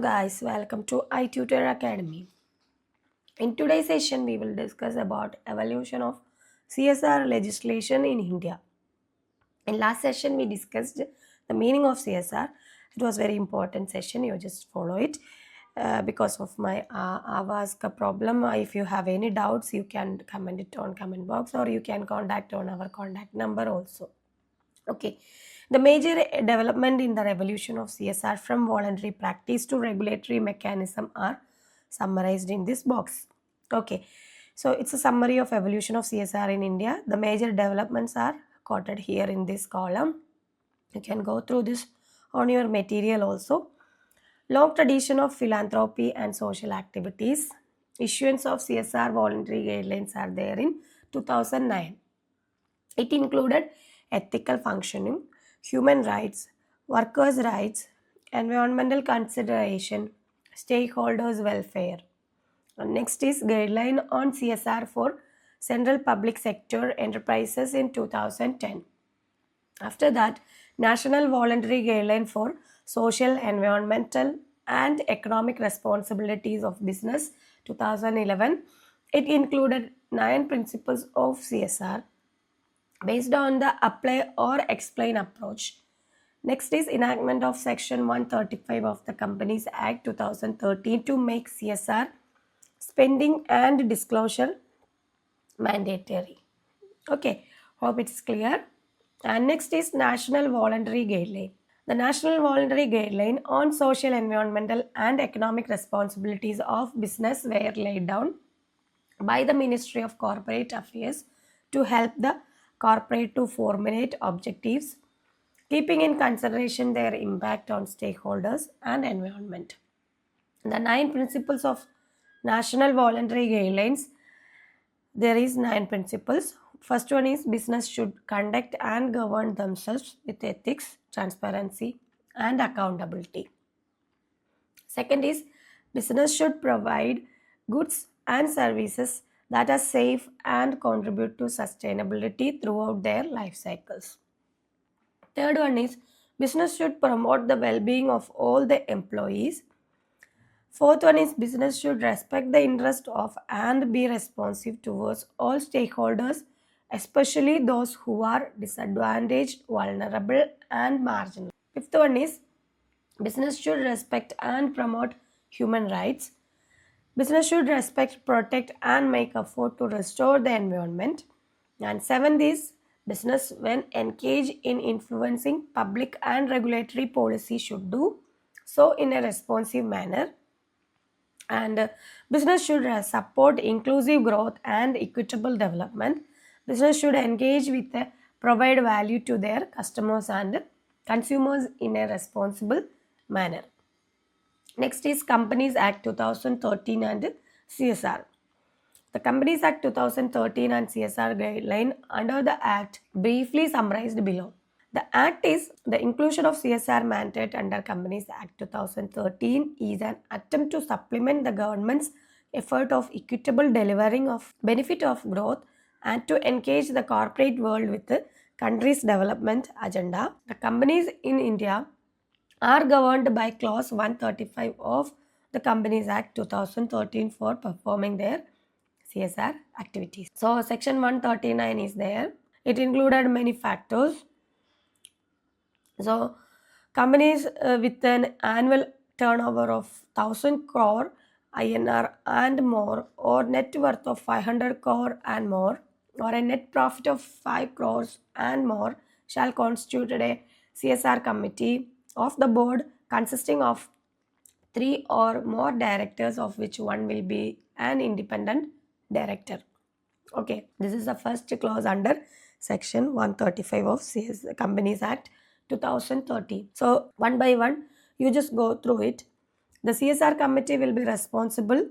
guys, welcome to i-tutor Academy. In today's session, we will discuss about evolution of CSR legislation in India. In last session, we discussed the meaning of CSR. It was very important session. You just follow it. Because of my Avaska problem, if you have any doubts, you can comment it on comment box or you can contact on our contact number also. Okay. The major development in the revolution of CSR from voluntary practice to regulatory mechanism are summarized in this box. Okay. So it's a summary of evolution of CSR in India. The major developments are quoted here in this column. You can go through this on your material also. Long tradition of philanthropy and social activities. Issuance of CSR voluntary guidelines are there in 2009. It included ethical functioning, human rights, workers' rights, environmental consideration, stakeholders' welfare. And next is guideline on CSR for central public sector enterprises in 2010. After that, National Voluntary Guideline for Social, Environmental and Economic Responsibilities of Business 2011. It included 9 principles of CSR based on the apply or explain approach. Next is enactment of section 135 of the Companies Act 2013 to make CSR spending and disclosure mandatory. Okay, hope it's clear. And next is National Voluntary Guideline. The National Voluntary Guideline on Social, Environmental and Economic Responsibilities of Business were laid down by the Ministry of Corporate Affairs to help the corporate to formulate objectives, keeping in consideration their impact on stakeholders and environment. The 9 principles of National Voluntary Guidelines, there is 9 principles. First one is business should conduct and govern themselves with ethics, transparency and accountability. Second is business should provide goods and services that are safe and contribute to sustainability throughout their life cycles. Third one is business should promote the well-being of all the employees. Fourth one is business should respect the interest of and be responsive towards all stakeholders, especially those who are disadvantaged, vulnerable and marginal. Fifth one is business should respect and promote human rights. Business should respect, protect and make effort to restore the environment. And seventh is business when engaged in influencing public and regulatory policy should do so in a responsive manner. And business should support inclusive growth and equitable development. Business should engage with provide value to their customers and consumers in a responsible manner. Next is Companies Act 2013 and CSR. The Companies Act 2013 and CSR guideline under the Act briefly summarized below. The Act is the inclusion of CSR mandate under Companies Act 2013 is an attempt to supplement the government's effort of equitable delivering of benefit of growth and to engage the corporate world with the country's development agenda. The companies in India are governed by Clause 135 of the Companies Act 2013 for performing their CSR activities. So, Section 139 is there. It included many factors. So, companies with an annual turnover of 1000 crore INR and more, or net worth of 500 crore and more, or a net profit of 5 crores and more, shall constitute a CSR committee of the board consisting of 3 or more directors, of which one will be an independent director. Okay, this is the first clause under section 135 of Companies Act 2013. So one by one, you just go through it. The CSR committee will be responsible,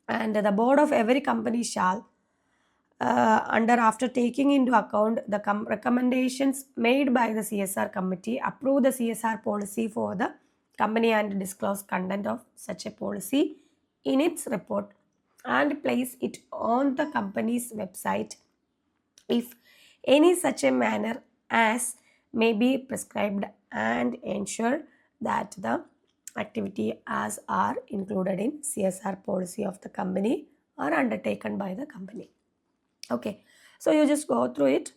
and the board of every company shall after taking into account the recommendations made by the CSR committee, approve the CSR policy for the company and disclose content of such a policy in its report and place it on the company's website if any such a manner as may be prescribed, and ensure that the activity as are included in CSR policy of the company or undertaken by the company. Okay, so you just go through it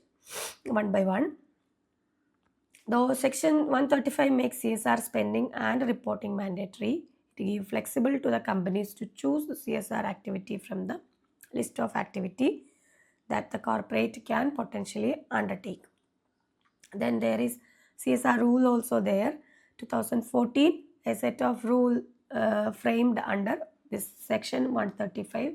one by one. Though Section 135 makes CSR spending and reporting mandatory, it gives flexible to the companies to choose the CSR activity from the list of activity that the corporate can potentially undertake. Then there is CSR rule also there. 2014, a set of rule framed under this section 135.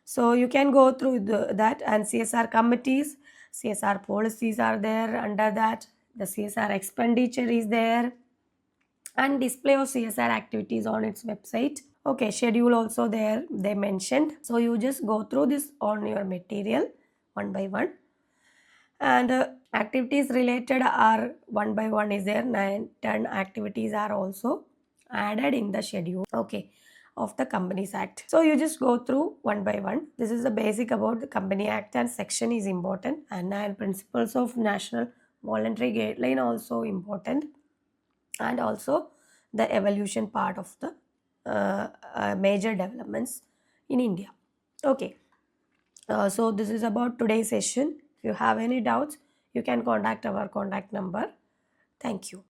So you can go through that, and CSR committees, CSR policies are there under that. The CSR expenditure is there, and display of CSR activities on its website. Okay, schedule also there they mentioned. So you just go through this on your material one by one, and activities related are one by one is there. 9-10 activities are also added in the schedule, okay, of the Companies Act. So you just go through one by one. This is the basic about the Company Act, and section is important, and 9 principles of national voluntary guideline also important, and also the evolution part of the major developments in India. Okay, so this is about today's session. If you have any doubts, you can contact our contact number. Thank you.